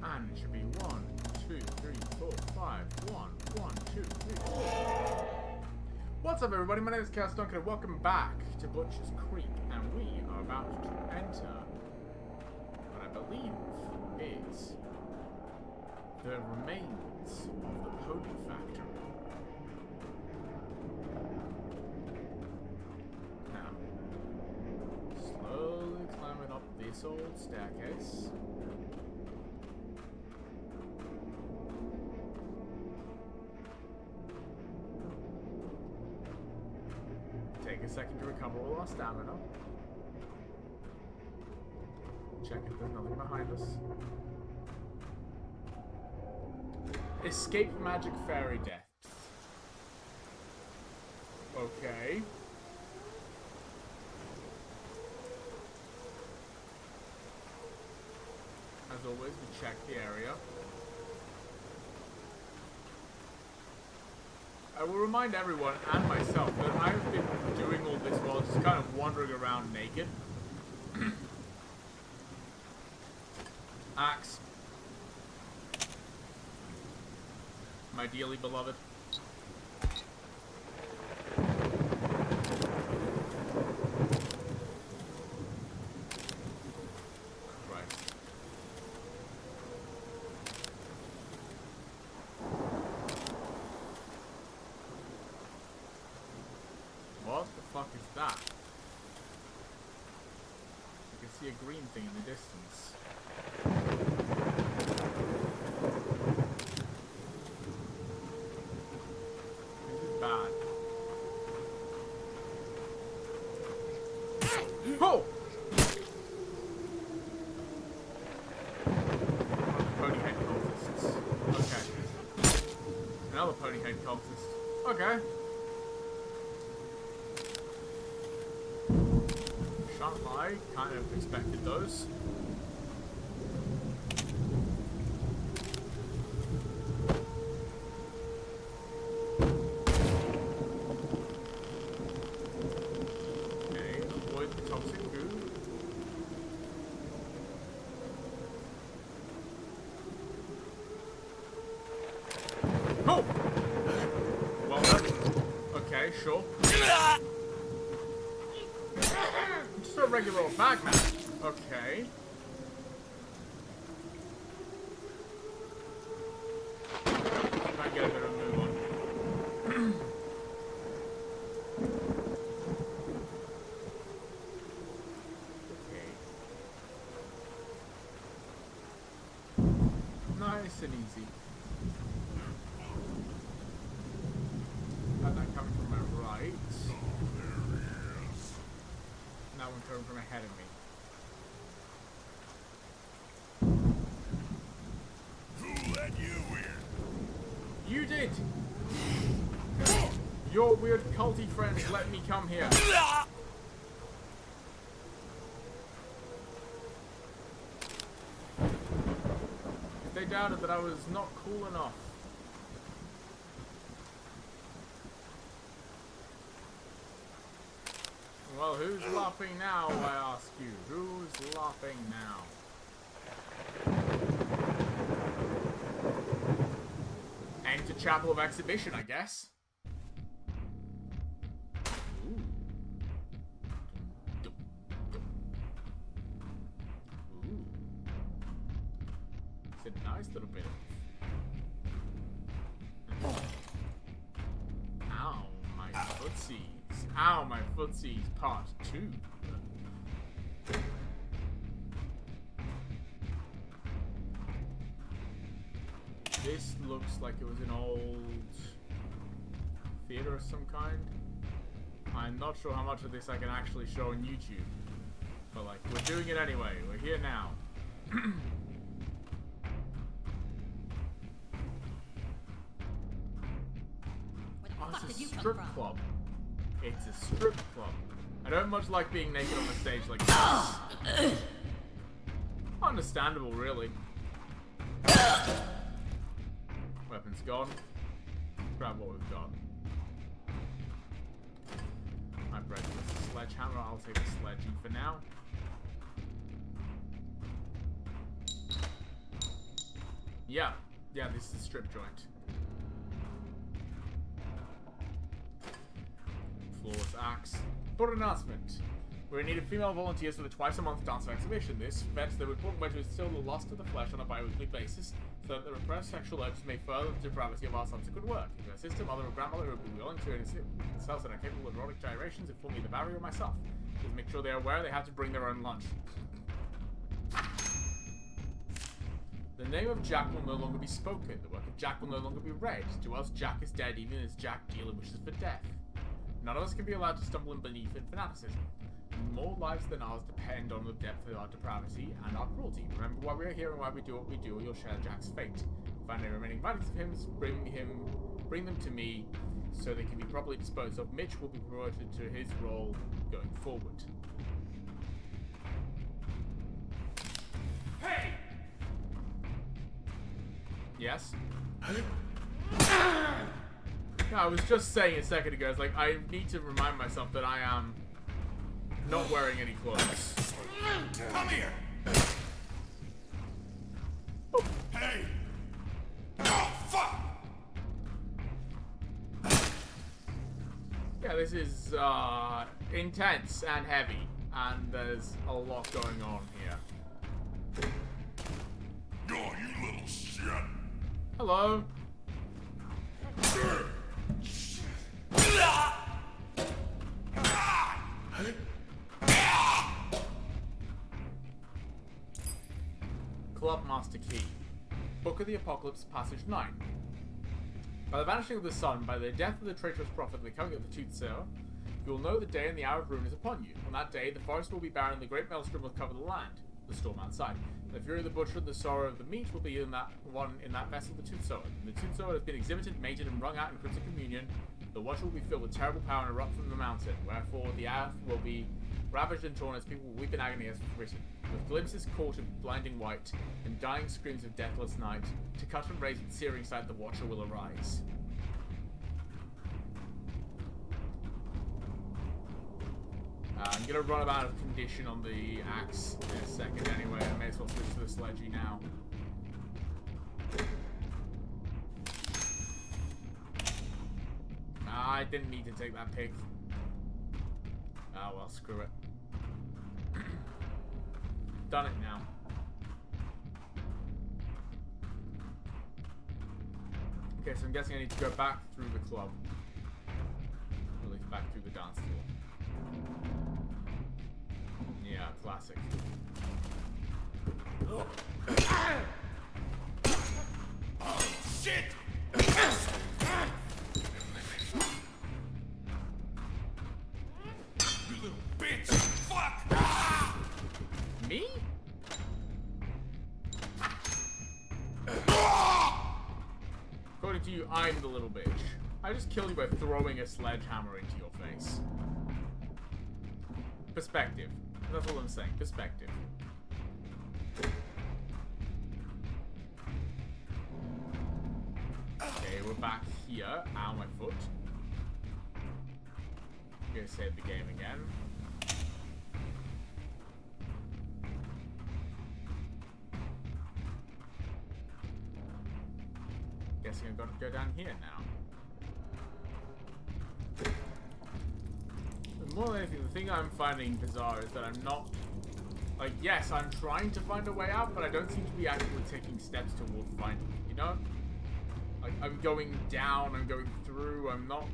And it should be 1, 2, 3, 4, 5. 1, 1, 2, 3, 4. What's up, everybody? My name is Chaos Duncan, and welcome back to Butcher's Creek. And we are about to enter what I believe is the remains of the pony factory. Now, slowly climbing up this old staircase. Take a second to recover all our stamina. Check if there's nothing behind us. Escape magic fairy depths. Okay. As always, we check the area. I will remind everyone, and myself, that I've been doing all this while just kind of wandering around naked. Axe. My dearly beloved. What the fuck is that? I can see a green thing in the distance. This is bad. Oh! Pony head cultists. Okay. Another pony head cultist. Okay. I kind of expected those. Okay, avoid the toxic goo. Oh! Well done. Okay, sure. Just a regular old Bagman. Okay. Try and get a bit of a move on. Okay. Nice and easy. Got that coming from my right. That one coming from ahead of me. Who let you in? You did! Your weird culty friends let me come here. They doubted that I was not cool enough. Well, who's laughing now, I ask you? Who's laughing now? Enter Chapel of Exhibition, I guess. Ooh. Ooh. It's a nice little bit of... Ow, my footsies. Ow, my footsies, part 2. This looks like it was an old theater of some kind. I'm not sure how much of this I can actually show on YouTube. But like, we're doing it anyway. We're here now. Oh, it's a strip club. It's a strip club. I don't much like being naked on a stage like this. Understandable, really. Weapons gone. Grab what we've got. My bread was a sledgehammer. I'll take a sledgey for now. Yeah. Yeah, this is a strip joint. Flawless axe. Important announcement. We're in need of female volunteers for the twice-a-month dance exhibition. This event the important way to instill the lust of the flesh on a bi-weekly basis, so that the repressed sexual urges may further the depravity of our subsequent work. If your sister, mother, or grandmother would be willing to themselves that are capable of erotic gyrations, inform either Barry or myself. Please make sure they are aware they have to bring their own lunch. The name of Jack will no longer be spoken. The work of Jack will no longer be read. To us, Jack is dead, even as Jack dealer wishes for death. None of us can be allowed to stumble in belief and fanaticism. More lives than ours depend on the depth of our depravity and our cruelty. Remember why we are here and why we do what we do, or you'll share Jack's fate. Find any remaining writings of hymns, bring them to me, so they can be properly disposed of. Mitch will be promoted to his role going forward. Hey! Yes? No, I was just saying a second ago, it's like, I need to remind myself that I am not wearing any clothes. Come here! Hey! Oh, fuck! Yeah, this is, intense and heavy, and there's a lot going on here. Oh, you little shit! Hello? Club Master Key. Book of the Apocalypse, Passage 9. By the vanishing of the sun, by the death of the traitorous prophet, and the coming of the Toothsayer, you will know the day and the hour of ruin is upon you. On that day, the forest will be barren, and the great maelstrom will cover the land. The storm outside. The fury of the butcher and the sorrow of the meat will be in that vessel, the Toothsayer. And the Toothsayer has been exhibited, mated, and wrung out in crimson communion. The watcher will be filled with terrible power and erupt from the mountain. Wherefore the earth will be ravaged and torn as people will weep in agony as was written. With glimpses caught of blinding white and dying screams of deathless night, to cut and raise with searing sight the watcher will arise. I'm gonna run out of condition on the axe in a second anyway. I may as well switch to the sledgy now. I didn't need to take that pick. Oh well, screw it. Done it now. Okay, so I'm guessing I need to go back through the club. Or at least back through the dance floor. Yeah, classic. Oh, shit! You little bitch! Fuck! Me? According to you, I'm the little bitch. I just killed you by throwing a sledgehammer into your face. Perspective. That's all I'm saying. Perspective. Okay, we're back here. Ow, my foot. I'm gonna save the game again. Guessing I've got to go down here now. More than anything, the thing I'm finding bizarre is that I'm not... Like, yes, I'm trying to find a way out, but I don't seem to be actually taking steps towards finding it, you know? Like, I'm going down, I'm going through, I'm not...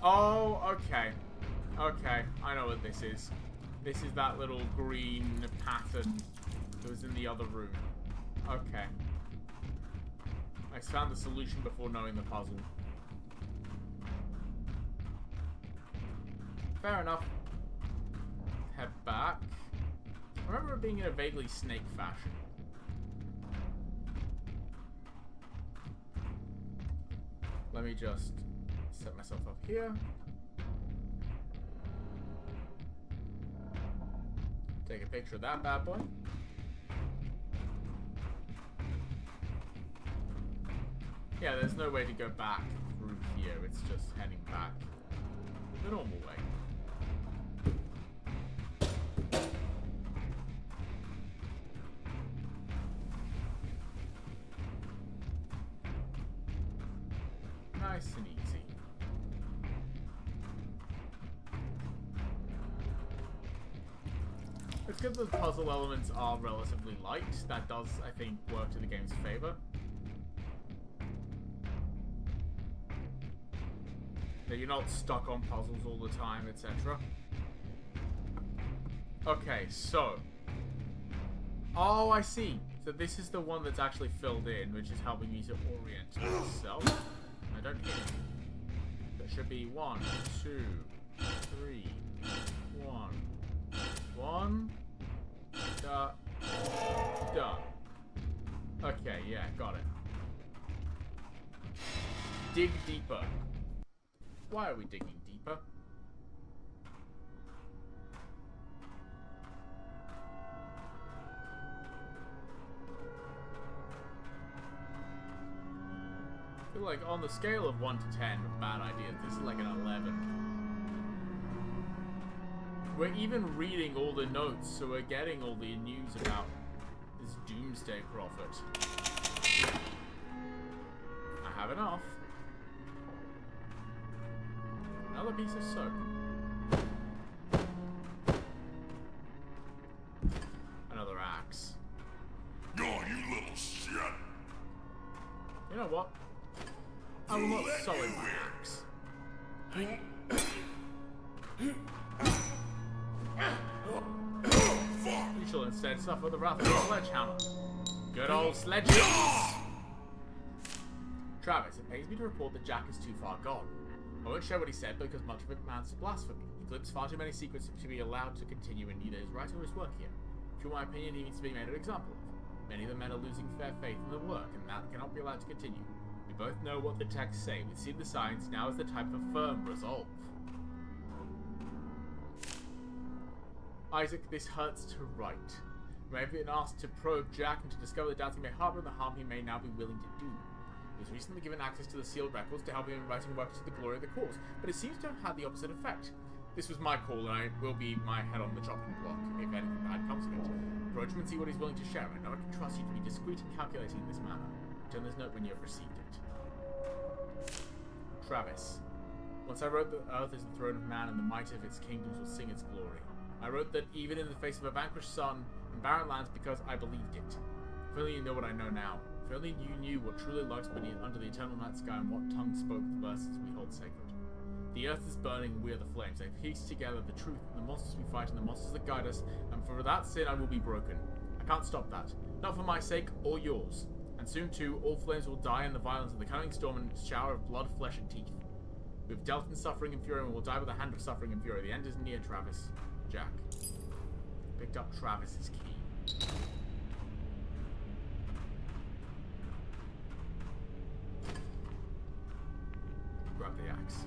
Oh, okay. Okay, I know what this is. This is that little green pattern that was in the other room. Okay. I found the solution before knowing the puzzle. Fair enough. Head back. I remember it being in a vaguely snake fashion. Let me just set myself up here. Take a picture of that bad boy. Yeah, there's no way to go back through here. It's just heading back the normal way. Nice and easy. It's good that the puzzle elements are relatively light. That does, I think, work to the game's favor. That you're not stuck on puzzles all the time, etc. Okay, so... Oh, I see. So this is the one that's actually filled in, which is helping me to orient myself. I don't hit it. There should be 1, 2, 3, 1. 1. Done. Okay, yeah, got it. Dig deeper. Why are we digging deeper? I feel like on the scale of 1 to 10 of bad ideas, this is like an 11. We're even reading all the notes, so we're getting all the news about this doomsday prophet. I have enough. Another piece of soap. Another axe. Oh, you little shit! You know what? I will not sully my axe. You shall instead suffer the wrath of a sledgehammer. Good old sledgehammer! Travis, it pains me to report that Jack is too far gone. I won't share what he said because much of it amounts to blasphemy. He glimpsed far too many secrets to be allowed to continue in neither his writing or his work here. In my opinion, he needs to be made an example of. Many of the men are losing fair faith in the work, and that cannot be allowed to continue. We both know what the texts say. We've seen the signs. Now is the time for firm resolve. Isaac, this hurts to write. We have been asked to probe Jack and to discover the doubts he may harbor and the harm he may now be willing to do. He was recently given access to the sealed records to help him in writing works to the glory of the cause, but it seems to have had the opposite effect. This was my call, and I will be my head on the chopping block if anything bad comes of it. Approach him and see what he's willing to share. I know I can trust you to be discreet and calculating in this manner. Return this note when you have received it. Travis. Once I wrote that Earth is the throne of man and the might of its kingdoms will sing its glory. I wrote that even in the face of a vanquished sun and barren lands because I believed it. If only you know what I know now. If only you knew what truly lurks beneath under the eternal night sky and what tongue spoke the verses we hold sacred. The earth is burning and we are the flames. They piece together the truth and the monsters we fight and the monsters that guide us, and for that sin I will be broken. I can't stop that. Not for my sake or yours. And soon too, all flames will die in the violence of the coming storm and shower of blood, flesh, and teeth. We've dealt in suffering and fury and we will die by the hand of suffering and fury. The end is near, Travis. Jack. Picked up Travis's key. Grab the axe.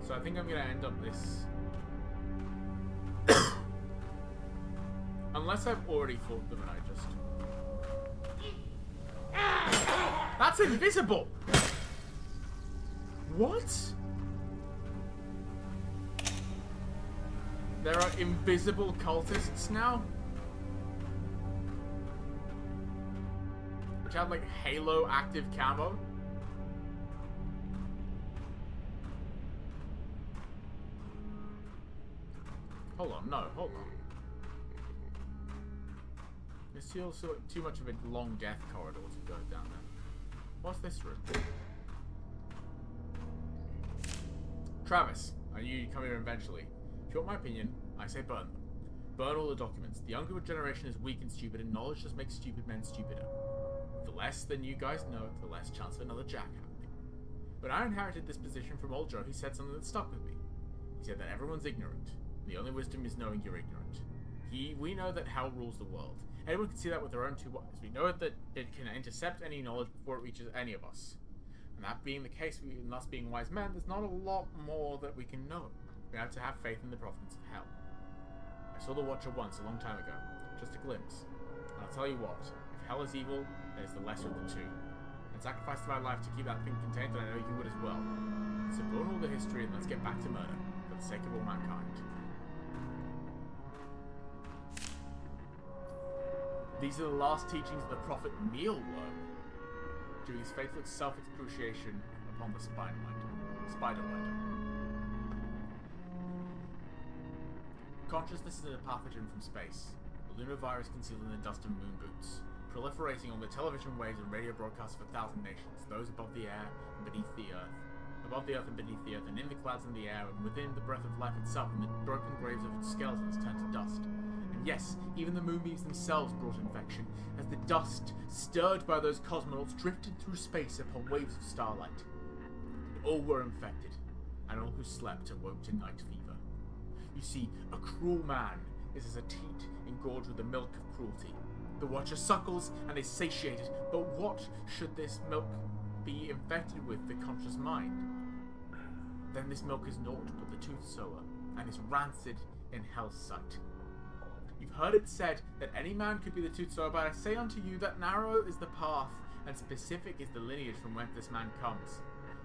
So I think I'm gonna end up this. Unless I've already fought them and I just. That's invisible! What? There are invisible cultists now? Which have like Halo active camo? Hold on, no, hold on. There's also too much of a long death corridor to go down there. What's this room? Travis, I knew you'd come here eventually. If you want my opinion, I say burn them. Burn all the documents. The younger generation is weak and stupid, and knowledge just makes stupid men stupider. The less than you guys know, the less chance of another Jack happening. But I inherited this position from old Joe, who said something that stuck with me. He said that everyone's ignorant. The only wisdom is knowing you're ignorant. We know that hell rules the world. Anyone can see that with their own two eyes. We know that it can intercept any knowledge before it reaches any of us. And that being the case, and us being wise men, there's not a lot more that we can know. We have to have faith in the providence of hell. I saw the Watcher once, a long time ago. Just a glimpse. And I'll tell you what, if hell is evil, then it's the lesser of the two. And sacrificed my life to keep that thing contained, and I know you would as well. So burn all the history and let's get back to murder, for the sake of all mankind. These are the last teachings of the prophet Mealworm, doing his faithful self-excruciation upon the spider-winder. Consciousness is a pathogen from space, a lunar virus concealed in the dust of moon boots, proliferating on the television waves and radio broadcasts of 1,000 nations, those above the air and beneath the earth. Above the earth and beneath the earth, and in the clouds and the air, and within the breath of life itself, and the broken graves of its skeletons turned to dust. And yes, even the moonbeams themselves brought infection, as the dust, stirred by those cosmonauts, drifted through space upon waves of starlight. And all were infected, and all who slept awoke to night fever. You see, a cruel man is as a teat engorged with the milk of cruelty. The Watcher suckles and is satiated, but what should this milk be infected with the conscious mind? Then this milk is naught but the tooth sower, and is rancid in hell's sight. You've heard it said that any man could be the tooth sower, but I say unto you that narrow is the path, and specific is the lineage from whence this man comes.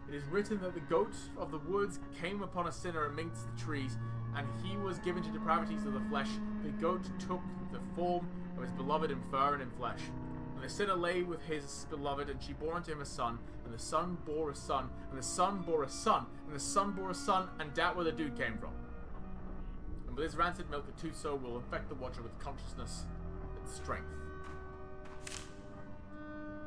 It is written that the goat of the woods came upon a sinner amidst the trees, and he was given to depravities of the flesh. The goat took the form of his beloved in fur and in flesh. And the sinner lay with his beloved, and she bore unto him a son, and the son bore a son, and the son bore a son, and the son bore a son, and that where the dude came from. And with his rancid milk, the tooth sower will infect the Watcher with consciousness and strength.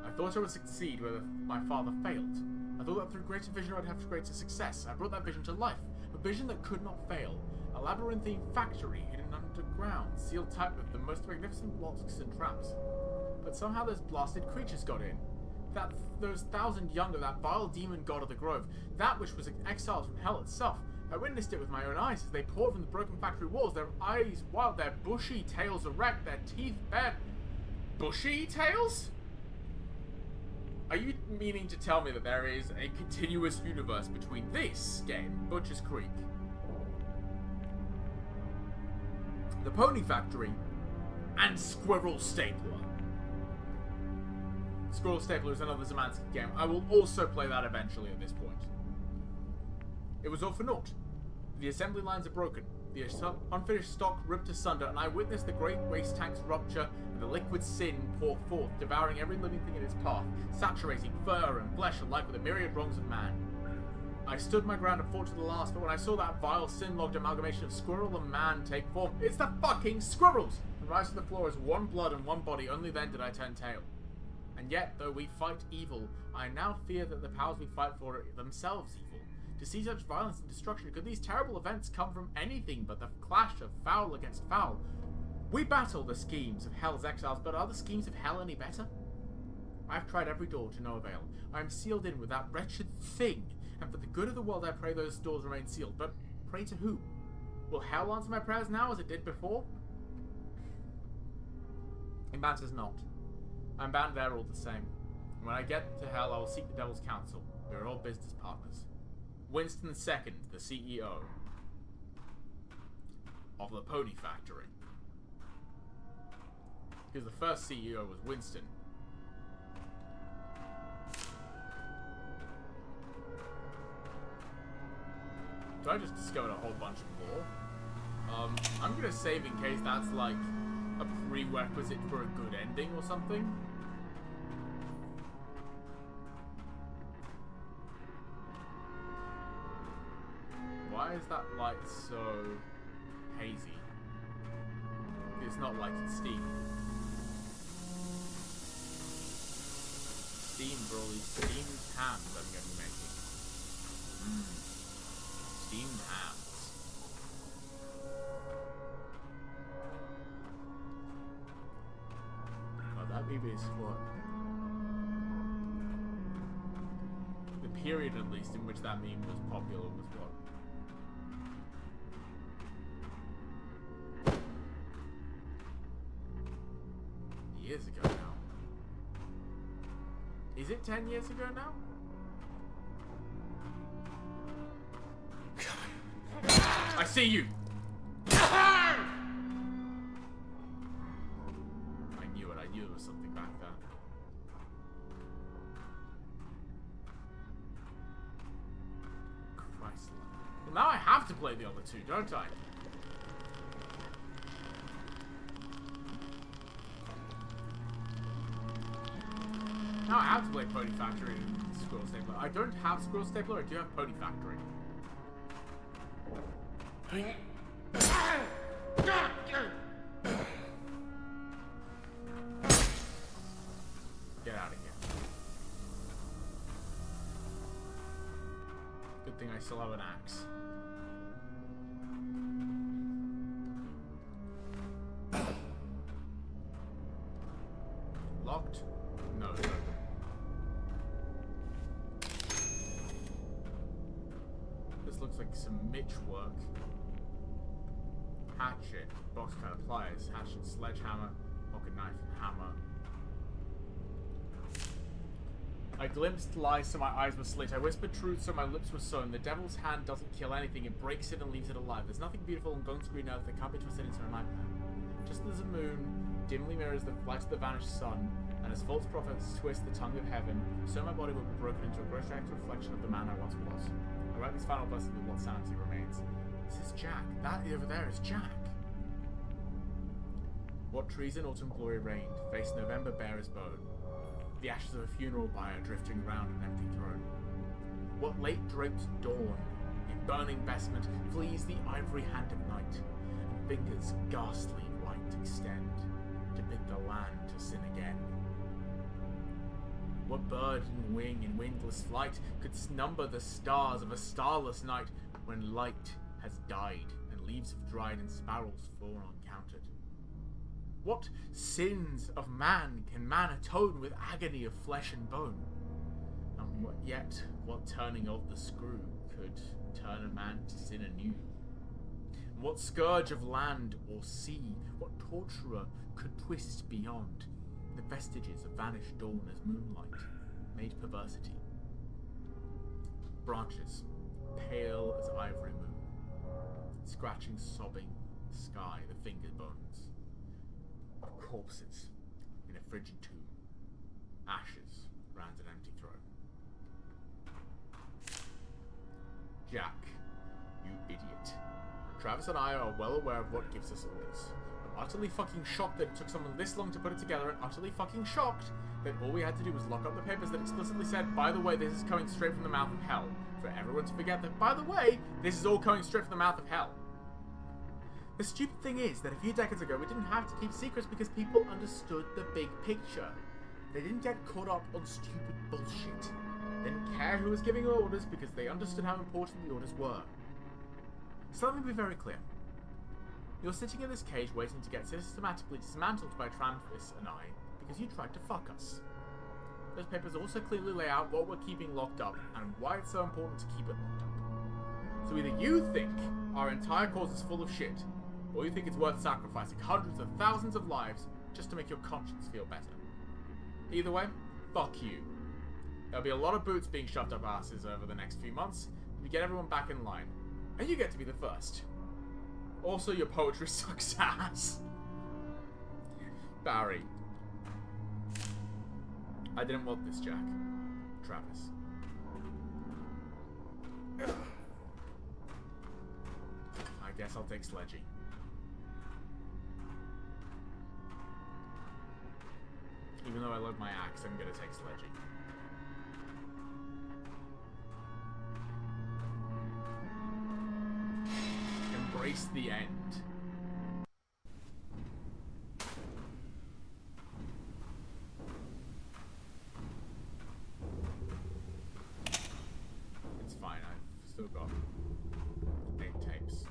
I thought I would succeed where my father failed. I thought that through greater vision I would have greater success. I brought that vision to life, a vision that could not fail. A labyrinthine factory hidden underground, sealed tight with the most magnificent locks and traps. But somehow those blasted creatures got in. Those 1,000 young of that vile demon god of the grove, that which was exiled from hell itself. I witnessed it with my own eyes as they poured from the broken factory walls, their eyes wild, their bushy tails erect, their teeth bared. Bushy tails? Are you meaning to tell me that there is a continuous universe between this game, Butcher's Creek, the Pony Factory, and Squirrel Stapler? Squirrel Stapler is another Szymanski game. I will also play that eventually at this point. It was all for naught. The assembly lines are broken, the unfinished stock ripped asunder, and I witnessed the great waste tanks rupture and the liquid sin pour forth, devouring every living thing in its path, saturating fur and flesh alike with the myriad wrongs of man. I stood my ground and fought to the last, but when I saw that vile sin-logged amalgamation of squirrel and man take form, it's the fucking squirrels! And rise to the floor as one blood and one body, only then did I turn tail. And yet, though we fight evil, I now fear that the powers we fight for are themselves evil. To see such violence and destruction, could these terrible events come from anything but the clash of foul against foul? We battle the schemes of hell's exiles, but are the schemes of hell any better? I have tried every door to no avail. I am sealed in with that wretched thing, and for the good of the world I pray those doors remain sealed. But pray to who? Will hell answer my prayers now as it did before? It matters not. I'm bound there all the same. And when I get to hell, I will seek the devil's counsel. We are all business partners. Winston II, the CEO of the Pony Factory. Because the first CEO was Winston. So I just discovered a whole bunch of lore. I'm gonna save in case that's like a prerequisite for a good ending or something. Why is that light so hazy? It's not like it's Steam. Steam for all these steamed hams I'm going to be making. Steamed hams. Well, that maybe is what? The period, at least, in which that meme was popular was what? Years ago now. Is it 10 years ago now? I see you! I knew it. I knew there was something back there. Christ. Well, now I have to play the other two, don't I? Now I have to play Pony Factory and Squirrel Stapler. I don't have Squirrel Stapler, I do have Pony Factory. Get out of here. Good thing I still have an axe. Locked? No, it's open. This looks like some Mitch work. Hatchet, box cutter, pliers, hatchet, sledgehammer, pocket knife, hammer. I glimpsed lies so my eyes were slit. I whispered truth so my lips were sewn. The devil's hand doesn't kill anything, it breaks it and leaves it alive. There's nothing beautiful on Gunk's green earth that can't be twisted into a nightmare. Just as the moon dimly mirrors the light of the vanished sun, and as false prophets twist the tongue of heaven, so my body will be broken into a gross-acted reflection of the man I once was. I write these final verses with what sanity remains. This is Jack. That over there is Jack. What trees in autumn glory reigned, face November bare as bone. The ashes of a funeral pyre drifting round an empty throne. What late draped dawn, in burning vestment, flees the ivory hand of night, and fingers ghastly white extend, to bid the land to sin again. What bird in wing in windless flight could number the stars of a starless night, when light has died and leaves have dried and sparrows fall uncounted? What sins of man can man atone with agony of flesh and bone? And what turning of the screw could turn a man to sin anew? And what scourge of land or sea, what torturer could twist beyond the vestiges of vanished dawn as moonlight made perversity? Branches, pale as ivory moon, scratching, sobbing the sky, the finger bones. Corpses in a frigid tomb, ashes round an empty throne. Jack, you idiot. Travis and I are well aware of what gives us orders. I'm utterly fucking shocked that it took someone this long to put it together, and utterly fucking shocked that all we had to do was lock up the papers that explicitly said, by the way, this is coming straight from the mouth of hell. For everyone to forget that, by the way, this is all coming straight from the mouth of hell. The stupid thing is that a few decades ago we didn't have to keep secrets because people understood the big picture. They didn't get caught up on stupid bullshit. They didn't care who was giving orders because they understood how important the orders were. So let me be very clear. You're sitting in this cage waiting to get systematically dismantled by Travis and I because you tried to fuck us. Those papers also clearly lay out what we're keeping locked up and why it's so important to keep it locked up. So either you think our entire cause is full of shit, or you think it's worth sacrificing hundreds of thousands of lives just to make your conscience feel better. Either way, fuck you. There'll be a lot of boots being shoved up asses over the next few months to get everyone back in line. And you get to be the first. Also, your poetry sucks ass. Barry. I didn't want this, Jack. Travis. I guess I'll take Sledgy. Even though I love my axe, I'm gonna take Sledgy. Embrace the end. It's fine, I've still got 8 tapes.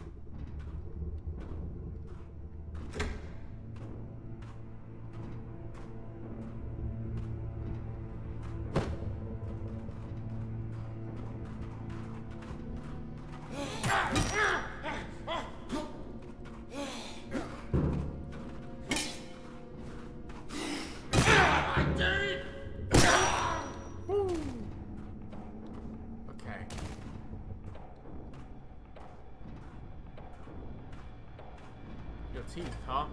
Teeth, huh?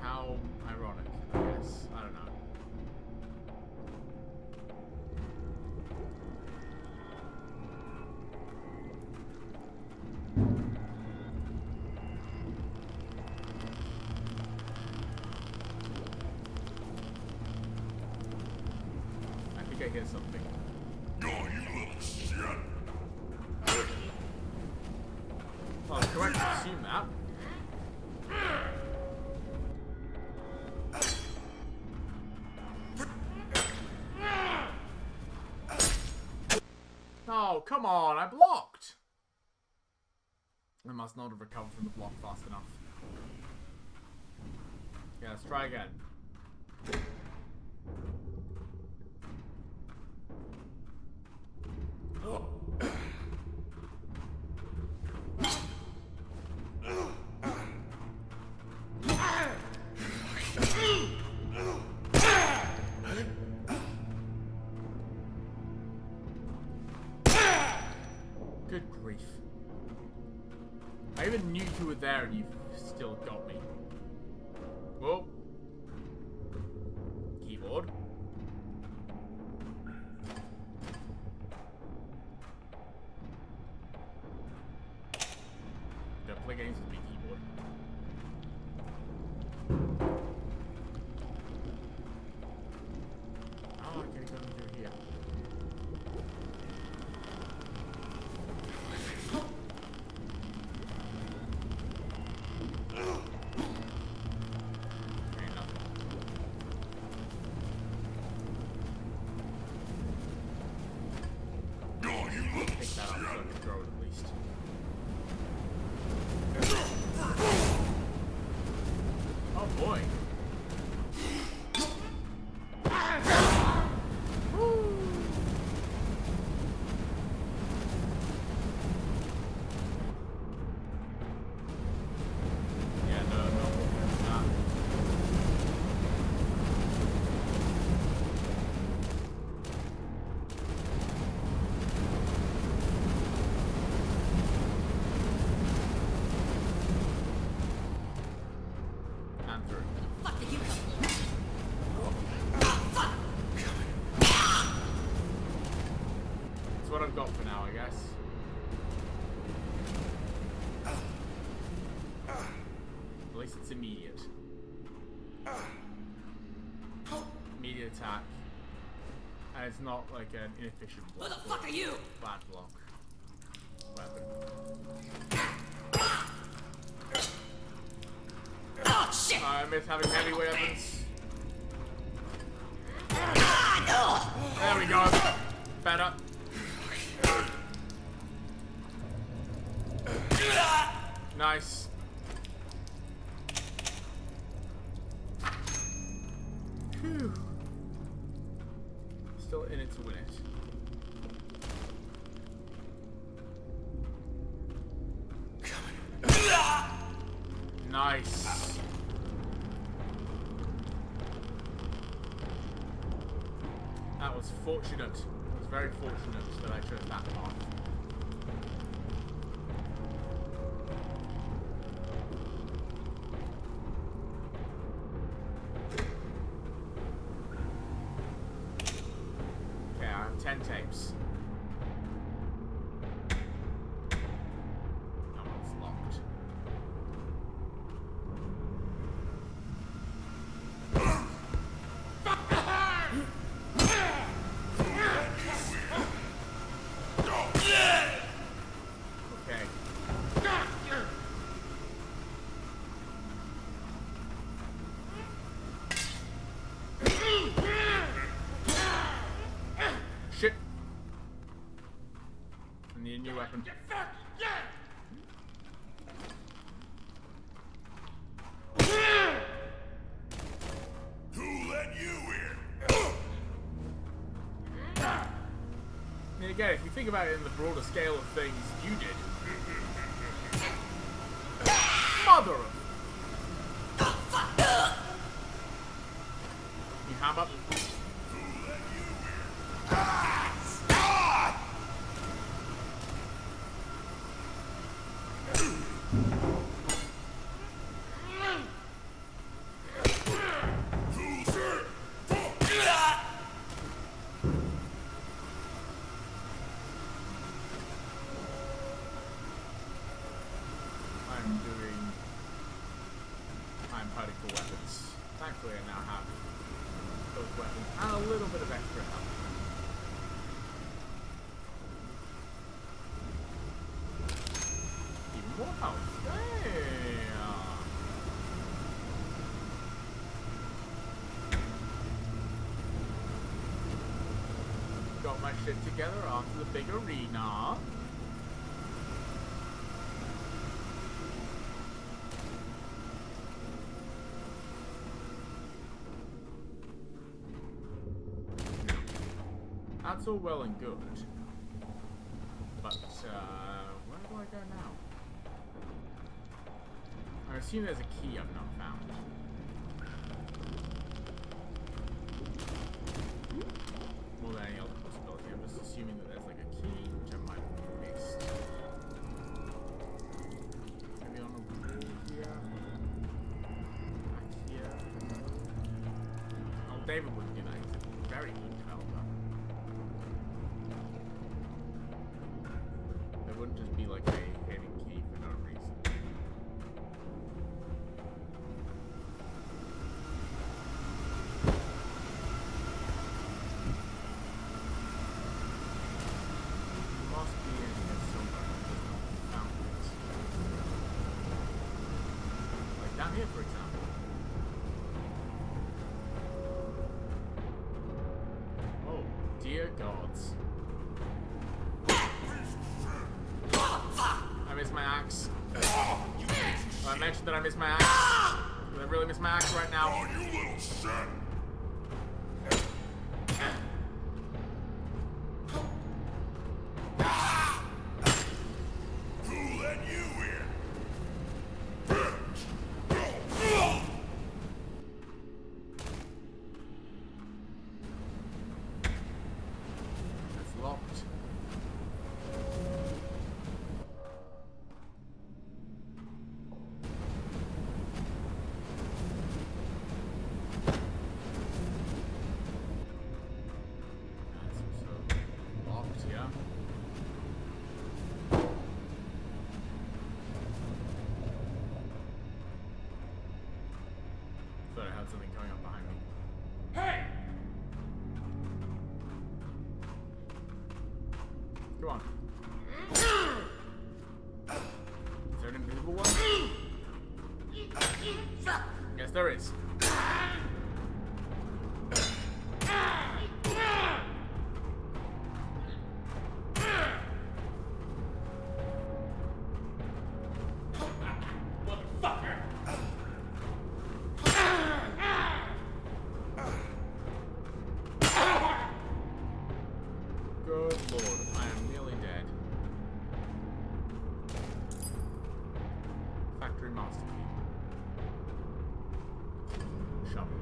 How ironic, I guess. I don't know. hear something. No, you little shit. Well, it's correct to assume that. Oh, come on, I blocked! I must not have recovered from the block fast enough. Yeah, let's try again. Good grief. I even knew you were there and you still got me. Whoa. Keyboard. Don't play games with me, keyboard. Oh, I can't go through here. What I've got for now, I guess. At least it's immediate. Immediate attack. And it's not like an inefficient block. Who the fuck are you? Bad block. Weapon. Oh shit! I miss having heavy weapons. Ah, no! There we go. Better. Nice. Whew. Still in it to win it. Nice. That was fortunate. It was very fortunate that I chose that path. Okay, I have 10 tapes. That one's locked. Shit. I need a new weapon. Who let you in? I mean, again, if you think about it in the broader scale of things, you did. Mother of... You hammer. I'm hurting for weapons. Thankfully I now have those weapons and a little bit of extra health. shit together onto the big arena. That's all well and good. But, where do I go now? I assume there's a key I've not found. More than any other possibility. I'm just assuming that there's like a key, which I might have missed. Maybe on the wall here. Back here. Oh, David wouldn't do that. He's a very good developer. There wouldn't just be like a hidden key for no reason. Here, for example. Oh, dear gods. I missed my axe. I mentioned that I missed my axe. I really miss my axe right now. Oh, you little shit! Who let you in? It's locked. That's also locked, yeah. Thought I had something coming up behind me. Hey! Come on. Is there an invisible one? Yes, there is. Motherfucker! Good lord, I am nearly dead. Factory master key. Shovel.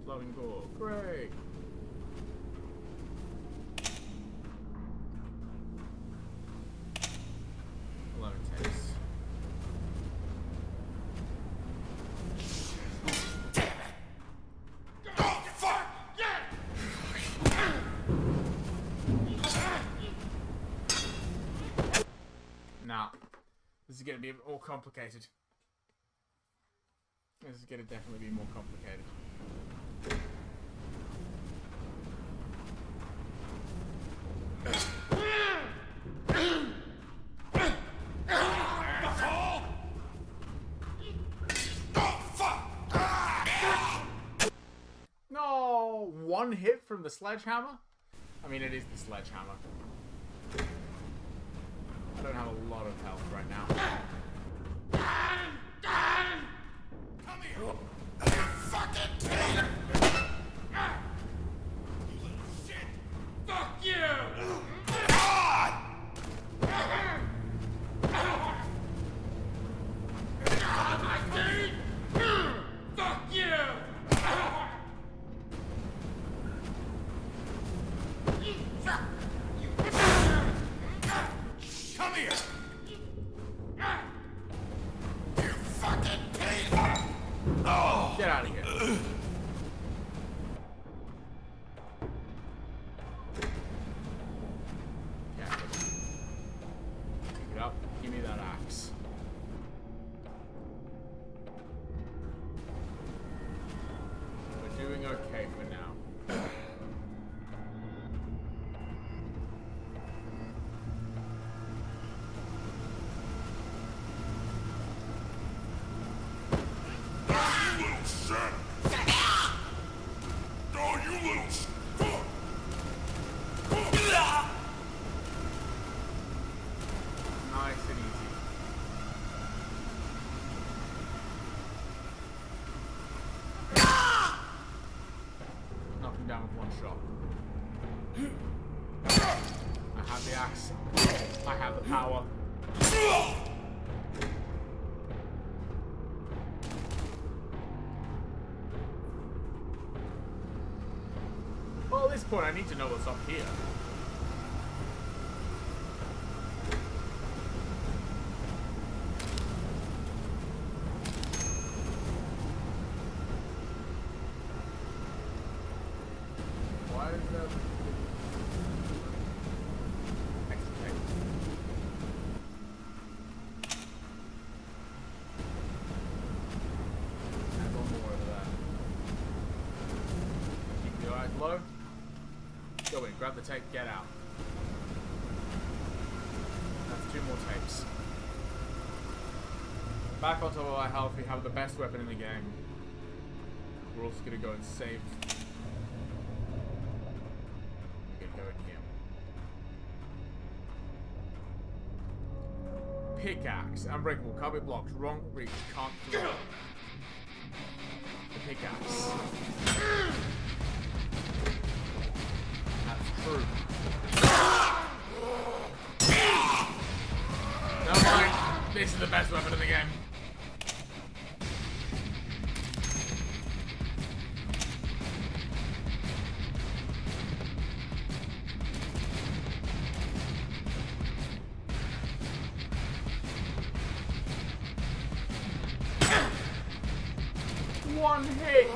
Flowing gold. Great. Loading tapes. Oh, fuck! Nah. This is gonna be more complicated. This is gonna definitely be more complicated. Oh, fuck! No! One hit from the sledgehammer? I mean, it is the sledgehammer. I don't have a lot of health right now. Come here! You fucking traitor! You little shit! Fuck you! God! I did! Fuck you! Come here! shit! Oh, you little fuck! Nice and easy. Knock him down with one shot. I have the axe. I have the power. Well, at this point, I need to know what's up here. Why is that? Extra tape. And one more over there. Keep your eyes low. Go in, grab the tape, get out. That's 2 more tapes. Back on top of our health, we have the best weapon in the game. We're also gonna go and save. We're gonna go in here. Pickaxe, unbreakable, can't be blocked, wrong reach, can't throw. The pickaxe. That's true. Never mind. This is the best weapon in the game. One hit.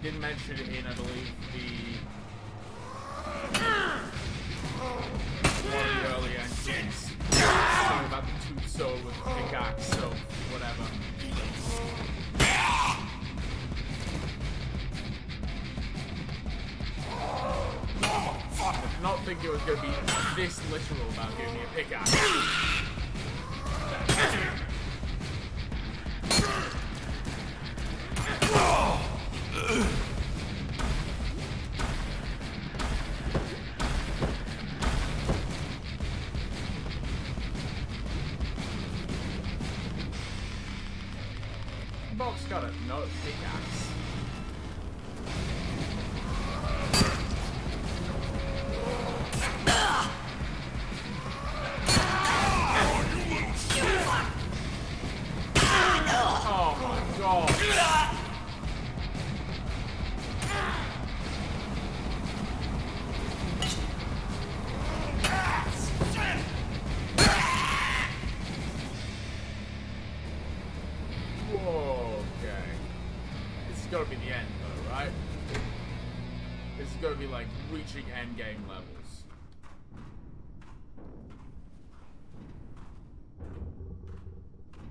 Didn't mention it in, I believe, one of the early entries. Something about the tooth soul with the pickaxe, so whatever. I did not think it was going to be this literal about giving me a pickaxe. Bob's got a no pickaxe. Oh my god. Whoa, okay. This is gotta be the end though, right? This is gonna be like reaching end game levels.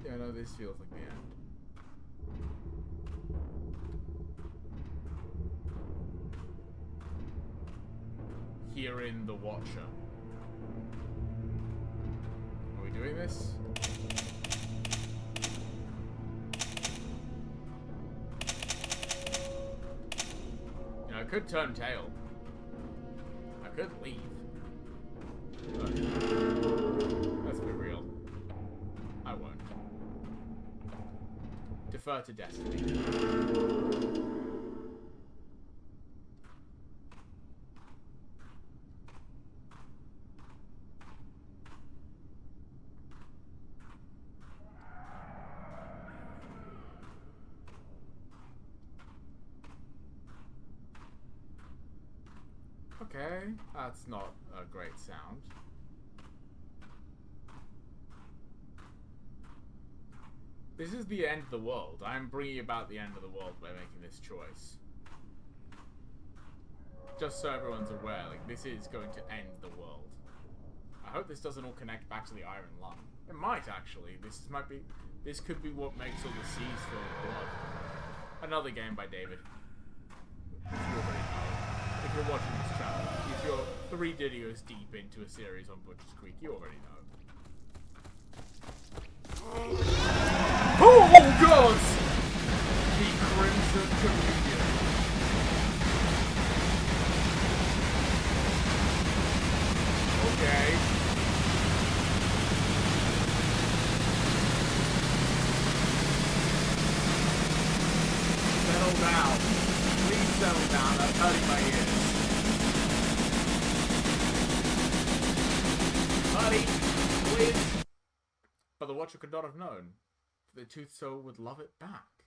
Yeah, no, this feels like the end. Herein the Watcher. Are we doing this? You know, I could turn tail. I could leave. But let's be real. I won't. Defer to destiny. Okay, that's not a great sound. This is the end of the world. I'm bringing about the end of the world by making this choice. Just so everyone's aware, like, this is going to end the world. I hope this doesn't all connect back to the Iron Lung. It might, actually. This could be what makes all the seas fill with blood. Another game by David. If you already know. If you're watching this channel, if you're 3 videos deep into a series on Butcher's Creek. You already know. Oh God! The Crimson Communion. Okay. Settle down. Please settle down. That's hurting my ears. Buddy, please. But the Watcher could not have known. The Tooth Soul would love it back.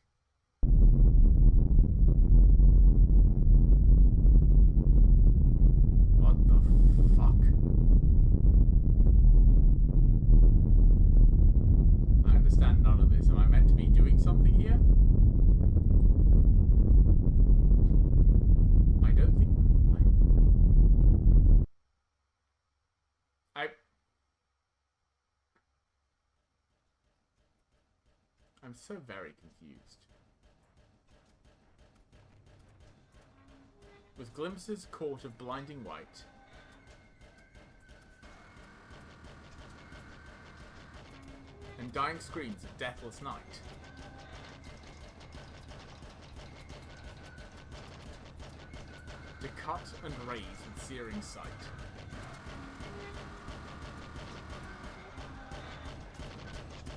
What the fuck? I understand none of this. Am I meant to be doing something here? I don't think... I'm so very confused. With glimpses caught of blinding white, and dying screams of deathless night, to cut and raze with searing sight,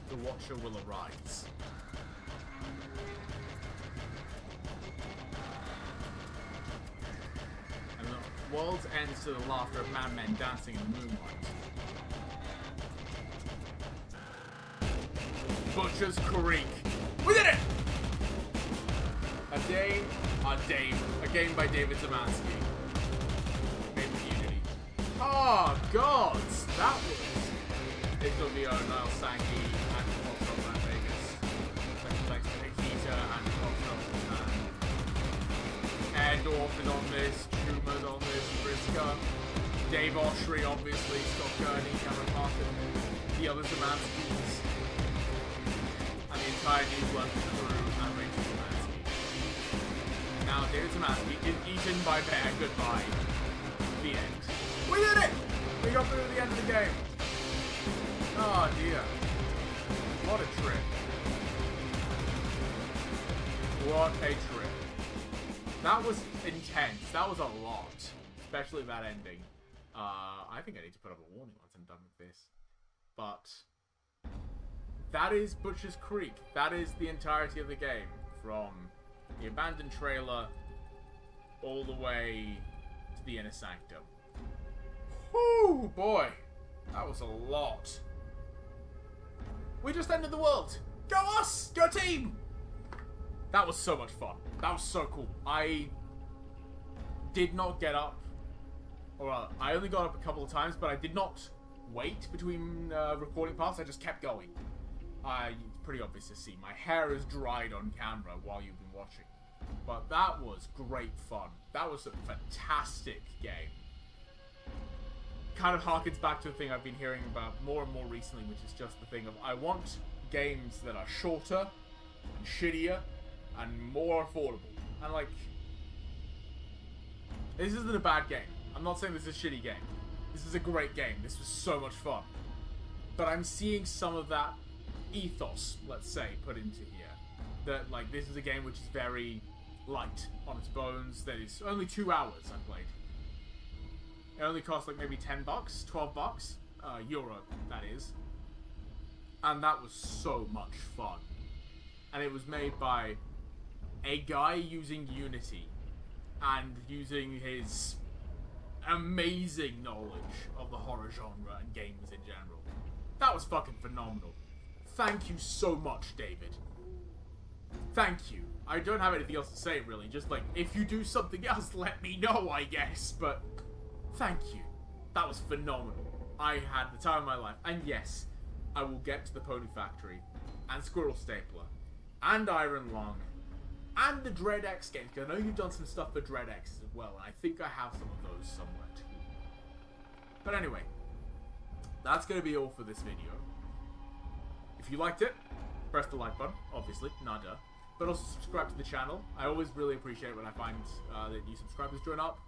the Watcher will arise. And the world ends to the laughter of madmen dancing in the moonlight. Butcher's Creek. We did it! A game by David Szymanski. Made with Unity. Oh, gods! That was... HWO, Niall Sankey, and Foxtrot Van Vegas. Thanks to Nikita and Foxtrot and Airdorf is on this, Schumer's on this, Briska, Dave Oshry, obviously, Scott Gurney, Cameron Martin, the other Szymanskis, and the entire New London crew, and Rachel Szymanski. Now, David Szymanski is eaten by bear. Goodbye. The end. We did it! We got through to the end of the game. Oh dear. What a trip. What a trip. That was intense. That was a lot. Especially that ending. I think I need to put up a warning once I'm done with this. But that is Butcher's Creek. That is the entirety of the game. From the abandoned trailer all the way to the inner sanctum. Whoo, boy. That was a lot. We just ended the world. Go us! Go team! That was so much fun. That was so cool. I did not get up. Or I only got up a couple of times, but I did not wait between recording parts. I just kept going. It's pretty obvious to see. My hair is dried on camera while you've been watching. But that was great fun. That was a fantastic game. Kind of harkens back to a thing I've been hearing about more and more recently, which is just the thing of I want games that are shorter and shittier and more affordable. And like, this isn't a bad game. I'm not saying this is a shitty game. This is a great game. This was so much fun. But I'm seeing some of that ethos, let's say, put into here. That like, this is a game which is very light on its bones. That is only 2 hours I played. It only cost like maybe $10, $12, euro, that is. And that was so much fun. And it was made by a guy using Unity and using his amazing knowledge of the horror genre and games in general. That was fucking phenomenal. Thank you so much, David. Thank you. I don't have anything else to say, really. Just like, if you do something else, let me know, I guess. But thank you. That was phenomenal. I had the time of my life. And yes, I will get to the Pony Factory, and Squirrel Stapler, and Iron Lung, and the Dread X games, because I know you've done some stuff for Dread X as well, and I think I have some of those somewhere too. But anyway, that's going to be all for this video. If you liked it, press the like button, obviously, nada. But also subscribe to the channel. I always really appreciate it when I find that new subscribers join up.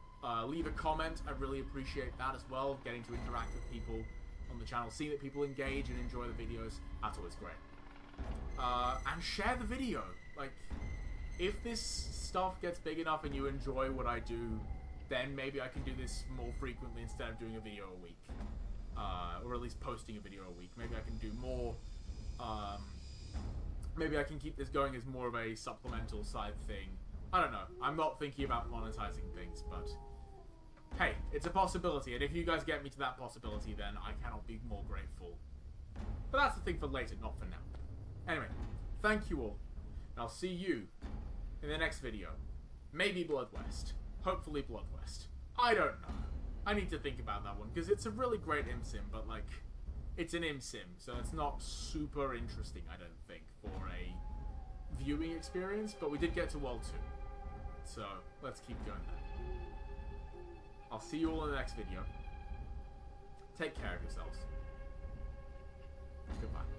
Leave a comment. I really appreciate that as well. Getting to interact with people on the channel, seeing that people engage and enjoy the videos, that's always great. And share the video. Like, if this stuff gets big enough and you enjoy what I do, then maybe I can do this more frequently instead of doing a video a week. Or at least posting a video a week. Maybe I can do more. Maybe I can keep this going as more of a supplemental side thing. I don't know. I'm not thinking about monetizing things, but hey, it's a possibility. And if you guys get me to that possibility, then I cannot be more grateful. But that's the thing for later, not for now. Anyway, thank you all. And I'll see you in the next video. Maybe Blood West. Hopefully Blood West. I don't know. I need to think about that one, because it's a really great sim, but like, it's an sim, so it's not super interesting, I don't think, for a viewing experience, but we did get to World 2. So, let's keep going then. I'll see you all in the next video. Take care of yourselves. Goodbye.